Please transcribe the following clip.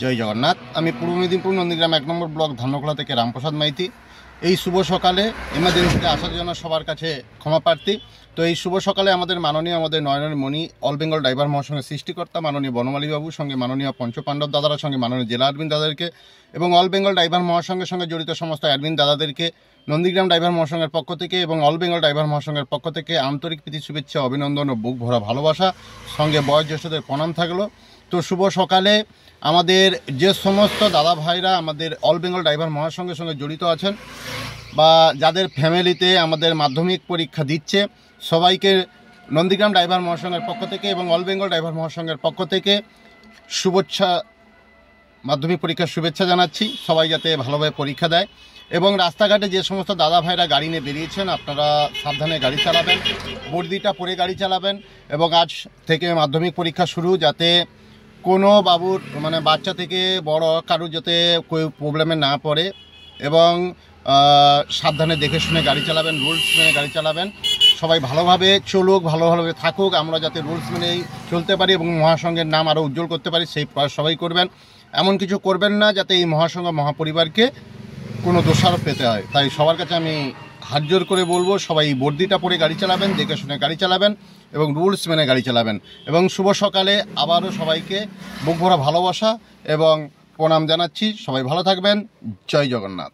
জয় জগন্নাথ। আমি পূর্ব মেদিনীপুর নন্দীগ্রাম 1 নম্বর ব্লক ধান্যখোলা থেকে রামপ্রসাদ মাইতি। এই শুভ সকালে এমার্জেন্সিতে আসার জন্য সবার কাছে ক্ষমা প্রার্থী। তো এই শুভ সকালে আমাদের নয়নের মণি অল বেঙ্গল ড্রাইভার মহাসংঘের সৃষ্টিকর্তা মাননীয় বনমালী বাবুর সঙ্গে মাননীয় পঞ্চপাণ্ডব দাদার সঙ্গে মাননীয় জেলা অ্যাডমিন দাদাদেরকে এবং অল বেঙ্গল ড্রাইভার মহাসংঘের সঙ্গে জড়িত সমস্ত অ্যাডমিন দাদাদেরকে নন্দীগ্রাম ড্রাইভার মহাসংঘের পক্ষ থেকে এবং অল বেঙ্গল ড্রাইভার মহাসংঘের পক্ষ থেকে আন্তরিক প্রীতি শুভেচ্ছা, অভিনন্দন ও বুক ভরা ভালোবাসা, সঙ্গে বয়োজ্যেষ্ঠদের প্রণাম থাকলো। তো শুভ সকালে আমাদের যে সমস্ত দাদা ভাইরা আমাদের অল বেঙ্গল ড্রাইভার মহাসংঘের সঙ্গে জড়িত আছেন বা যাদের ফ্যামিলিতে আমাদের মাধ্যমিক পরীক্ষা দিচ্ছে, সবাইকে নন্দীগ্রাম ড্রাইভার মহাসংঘের পক্ষ থেকে এবং অল বেঙ্গল ড্রাইভার মহাসংঘের পক্ষ থেকে শুভেচ্ছা, মাধ্যমিক পরীক্ষার শুভেচ্ছা জানাচ্ছি। সবাই যাতে ভালোভাবে পরীক্ষা দেয় এবং রাস্তাঘাটে যে সমস্ত দাদা ভাইরা গাড়ি নিয়ে বেরিয়েছেন, আপনারা সাবধানে গাড়ি চালাবেন, বর্দিটা পরে গাড়ি চালাবেন এবং আজ থেকে মাধ্যমিক পরীক্ষা শুরু, যাতে কোনো বাবুর বাচ্চা থেকে বড় কারুর যাতে কেউ প্রবলেমে না পড়ে এবং সাবধানে দেখে শুনে গাড়ি চালাবেন, রুলস মেনে গাড়ি চালাবেন। সবাই ভালোভাবে চলুক, ভালোভাবে থাকুক, আমরা যাতে রুলস মেনেই চলতে পারি এবং মহাসংঘের নাম আরও উজ্জ্বল করতে পারি সেই প্রয়াস সবাই করবেন। এমন কিছু করবেন না যাতে এই মহাসংঘ মহাপরিবারকে কোনো দোষারোপ পেতে হয়। তাই সবার কাছে আমি হাত জোর করে বলবো, সবাই বর্দিটা পরে গাড়ি চালাবেন, দেখে শুনে গাড়ি চালাবেন এবং রুলস মেনে গাড়ি চালাবেন। এবং শুভ সকালে আবারও সবাইকে বুক ভরা ভালোবাসা এবং প্রণাম জানাচ্ছি। সবাই ভালো থাকবেন। জয় জগন্নাথ।